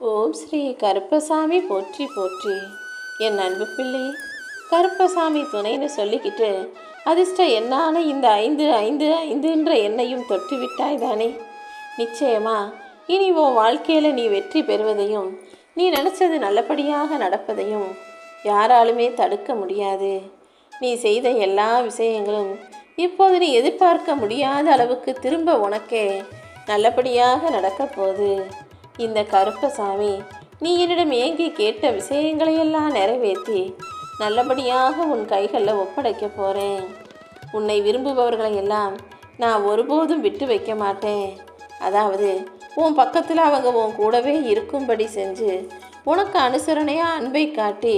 ஓம் ஸ்ரீ கருப்பசாமி போற்றி போற்றி. என் அன்பு பிள்ளை, கருப்பசாமி துணைன்னு சொல்லிக்கிட்டு அதிர்ஷ்ட எண்ணான இந்த 555 எண்ணையும் தொட்டு விட்டாய் தானே. நிச்சயமா இனி உன் வாழ்க்கையில் நீ வெற்றி பெறுவதையும் நீ நினச்சது நல்லபடியாக நடப்பதையும் யாராலுமே தடுக்க முடியாது. நீ செய்த எல்லா விஷயங்களும் இப்போது நீ எதிர்பார்க்க முடியாத அளவுக்கு திரும்ப உனக்கே நல்லபடியாக நடக்கப் போகுது. இந்த கருப்பசாமி நீ என்னிடம் ஏங்கி கேட்ட விஷயங்களையெல்லாம் நிறைவேற்றி நல்லபடியாக உன் கைகளில் ஒப்படைக்க போகிறேன். உன்னை விரும்புபவர்களை எல்லாம் நான் ஒருபோதும் விட்டு வைக்க மாட்டேன். அதாவது உன் பக்கத்தில் அவங்க உன் கூடவே இருக்கும்படி செஞ்சு உனக்கு அனுசரணையாக அன்பை காட்டி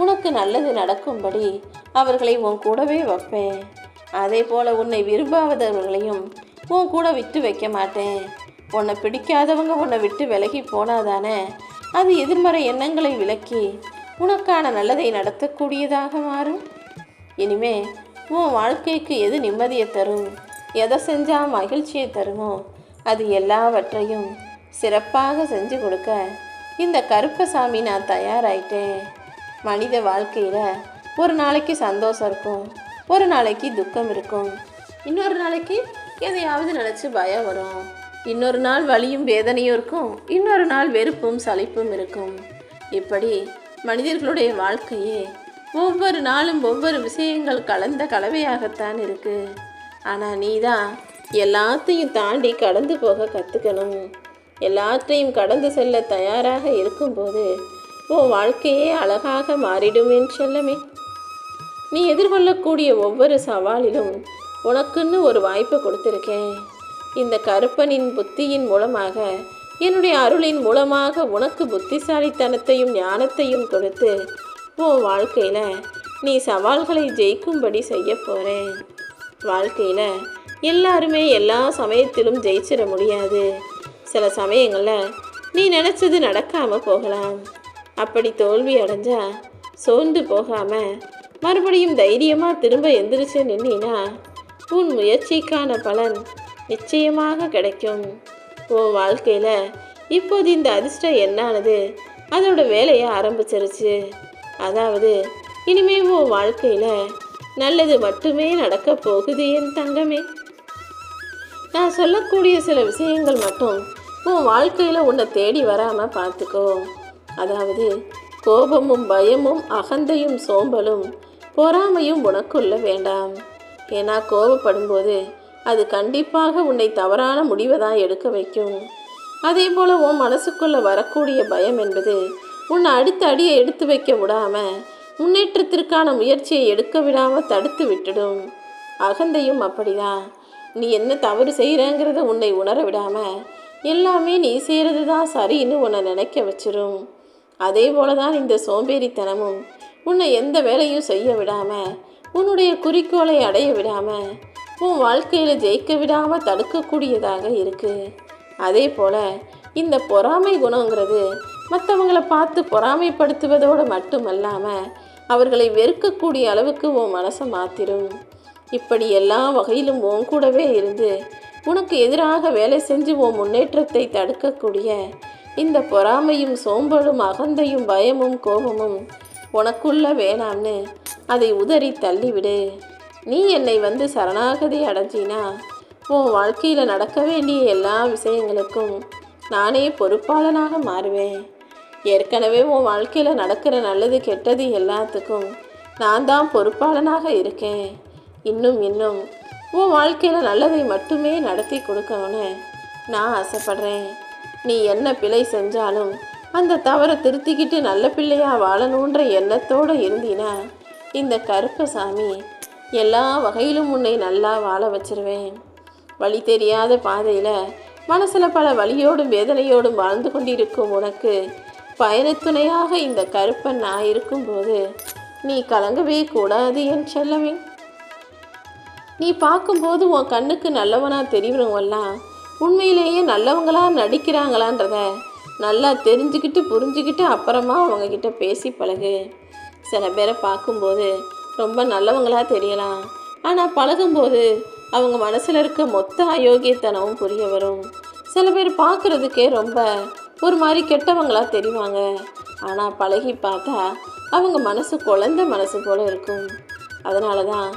உனக்கு நல்லது நடக்கும்படி அவர்களை உன் கூடவே வைப்பேன். அதே போல் உன்னை விரும்பாதவர்களையும் உன் கூட விட்டு வைக்க மாட்டேன். உன்னை பிடிக்காதவங்க உன்னை விட்டு விலகி போனாதானே அது எதிர்மறை எண்ணங்களை விலக்கி உனக்கான நல்லதை நடத்தக்கூடியதாக மாறும். இனிமே உன் வாழ்க்கைக்கு எது நிம்மதியை தரும், எதை செஞ்சால் மகிழ்ச்சியை தருமோ அது எல்லாவற்றையும் சிறப்பாக செஞ்சு கொடுக்க இந்த கருப்பசாமி நான் தயாராயிட்டேன். மனித வாழ்க்கையில் ஒரு நாளைக்கு சந்தோஷம் இருக்கும், ஒரு நாளைக்கு துக்கம் இருக்கும், இன்னொரு நாளைக்கு எதையாவது நினச்சி பயம் வரும், இன்னொரு நாள் வலியும் வேதனையும் இருக்கும், இன்னொரு நாள் வெறுப்பும் சலிப்பும் இருக்கும். இப்படி மனிதர்களுடைய வாழ்க்கையே ஒவ்வொரு நாளும் ஒவ்வொரு விஷயங்கள் கலந்த கலவையாகத்தான் இருக்கு. ஆனால் நீ தான் எல்லாத்தையும் தாண்டி கடந்து போக கற்றுக்கணும். எல்லாத்தையும் கடந்து செல்ல தயாராக இருக்கும்போது உன் வாழ்க்கையே அழகாக மாறிடுமேன்னு சொல்லமே. நீ எதிர்கொள்ளக்கூடிய ஒவ்வொரு சவாலிலும் உனக்குன்னு ஒரு வாய்ப்பை கொடுத்துருக்கேன். இந்த கருப்பனின் புத்தியின் மூலமாக, என்னுடைய அருளின் மூலமாக உனக்கு புத்திசாலித்தனத்தையும் ஞானத்தையும் கொடுத்து உன் வாழ்க்கையில் நீ சவால்களை ஜெயிக்கும்படி செய்ய போகிறேன். வாழ்க்கையில் எல்லாருமே எல்லா சமயத்திலும் ஜெயிச்சிட முடியாது. சில சமயங்களில் நீ நினச்சது நடக்காமல் போகலாம். அப்படி தோல்வி அடைஞ்சா சோர்ந்து போகாமல் மறுபடியும் தைரியமாக திரும்ப எந்திரிச்சு நின்னா உன் முயற்சிக்கான பலன் நிச்சயமாக கிடைக்கும். உன் வாழ்க்கையில் இப்போது இந்த அதிர்ஷ்டம் என்னானது அதோட வேலையை ஆரம்பிச்சிருச்சு. அதாவது இனிமே உன் வாழ்க்கையில் நல்லது மட்டுமே நடக்க போகுது என் தங்கமே. நான் சொல்லக்கூடிய சில விஷயங்கள் மட்டும் உன் வாழ்க்கையில் உன்னை தேடி வராமல் பார்த்துக்கோ. அதாவது கோபமும் பயமும் அகந்தையும் சோம்பலும் பொறாமையும் உனக்குள்ள வேண்டாம். ஏன்னா கோபப்படும்போது அது கண்டிப்பாக உன்னை தவறான முடிவை தான் எடுக்க வைக்கும். அதே போல் உன் மனசுக்குள்ளே வரக்கூடிய பயம் என்பது உன்னை அடுத்த அடியை எடுத்து வைக்க விடாமல் முன்னேற்றத்திற்கான முயற்சியை எடுக்க விடாமல் தடுத்து விட்டுடும். அகந்தையும் அப்படிதான். நீ என்ன தவறு செய்கிறங்கிறத உன்னை உணர விடாமல் எல்லாமே நீ செய்கிறது தான் சரின்னு உன்னை நினைக்க வச்சிரும். அதே போல தான் இந்த சோம்பேறித்தனமும் உன்னை எந்த வேலையும் செய்ய விடாமல் உன்னுடைய குறிக்கோளை அடைய விடாமல் உன் வாழ்க்கையில் ஜெயிக்க விடாமல் தடுக்கக்கூடியதாக இருக்குது. அதே போல் இந்த பொறாமை குணங்கிறது மற்றவங்களை பார்த்து பொறாமைப்படுத்துவதோடு மட்டுமல்லாமல் அவர்களை வெறுக்கக்கூடிய அளவுக்கு உன் மனசை மாற்றிடும். இப்படி எல்லா வகையிலும் உன் கூடவே இருந்து உனக்கு எதிராக வேலை செஞ்சு உன் முன்னேற்றத்தை தடுக்கக்கூடிய இந்த பொறாமையும் சோம்பலும் அகந்தையும் பயமும் கோபமும் உனக்குள்ள வேணாம்னு அதை உதறி தள்ளிவிடு. நீ என்னை வந்து சரணாகதி அடைஞ்சினா உன் வாழ்க்கையில் நடக்க வேண்டிய எல்லா விஷயங்களுக்கும் நானே பொறுப்பாளனாக மாறுவேன். ஏற்கனவே உன் வாழ்க்கையில் நடக்கிற நல்லது கெட்டது எல்லாத்துக்கும் நான் தான் பொறுப்பாளனாக இருக்கேன். இன்னும் உன் வாழ்க்கையில் நல்லதை மட்டுமே நடத்தி கொடுக்கணும்னு நான் ஆசைப்படுறேன். நீ என்ன பிழை செஞ்சாலும் அந்த தவறை திருத்திக்கிட்டு நல்ல பிள்ளையாக வாழணுன்ற எண்ணத்தோடு இருந்தினா இந்த கருப்பசாமி எல்லா வகையிலும் உன்னை நல்லா வாழ வச்சிருவேன். வழி தெரியாத பாதையில் மனசில் பல வலியோடும் வேதனையோடும் வாழ்ந்து கொண்டிருக்கும் உனக்கு பயணத்துணையாக இந்த கருப்பன் நான் இருக்கும்போது நீ கலங்கவே கூடாது என் செல்லமே. நீ பார்க்கும்போது உன் கண்ணுக்கு நல்லவனாக தெரியவங்கெல்லாம் உண்மையிலேயே நல்லவங்களா நடிக்கிறாங்களான்றத நல்லா தெரிஞ்சுக்கிட்டு புரிஞ்சுக்கிட்டு அப்புறமா அவங்கக்கிட்ட பேசி பழகு. சில பேரை பார்க்கும்போது ரொம்ப நல்லவங்களாக தெரியலாம், ஆனால் பழகும்போது அவங்க மனசில் இருக்க மொத்த அயோக்கியத்தனமும் புரிய வரும். சில பேர் பார்க்குறதுக்கே ரொம்ப ஒரு மாதிரி கெட்டவங்களா தெரிவாங்க. ஆனால் பழகி பார்த்தா அவங்க மனசு குழந்த மனசு போல இருக்கும். அதனால தான்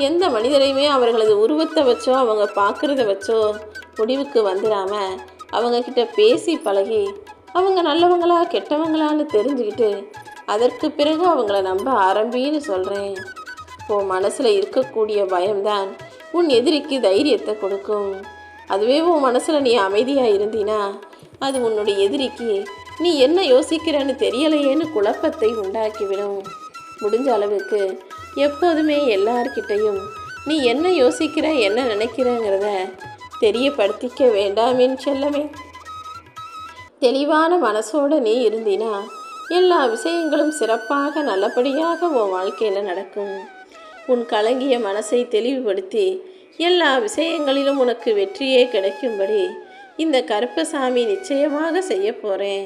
எந்த மனிதரையுமே அவர்களது உருவத்தை வச்சோ அவங்க பார்க்குறத வச்சோ முடிவுக்கு வந்துடாம அவங்கக்கிட்ட பேசி பழகி அவங்க நல்லவங்களா கெட்டவங்களான்னு தெரிஞ்சுக்கிட்டு அதற்கு பிறகு அவங்கள நம்ப ஆரம்பின்னு சொல்கிறேன். உன் மனசில் இருக்கக்கூடிய பயம்தான் உன் எதிரிக்கு தைரியத்தை கொடுக்கும். அதுவே உன் மனசில் நீ அமைதியாக இருந்தீனா அது உன்னுடைய எதிரிக்கு நீ என்ன யோசிக்கிறன்னு தெரியலையேன்னு குழப்பத்தை உண்டாக்கிவிடும். முடிஞ்ச அளவுக்கு எப்போதுமே எல்லார்கிட்டையும் நீ என்ன யோசிக்கிற என்ன நினைக்கிறங்கிறத தெரியப்படுத்திக்க வேண்டாமின் செல்லமே. தெளிவான மனசோடு நீ இருந்தினா எல்லா விஷயங்களும் சிறப்பாக நல்லபடியாக உன் வாழ்க்கையில் நடக்கும். உன் கலங்கிய மனசை தெளிவுபடுத்தி எல்லா விஷயங்களிலும் உனக்கு வெற்றியே கிடைக்கும்படி இந்த கருப்பசாமி நிச்சயமாக செய்ய போகிறேன்.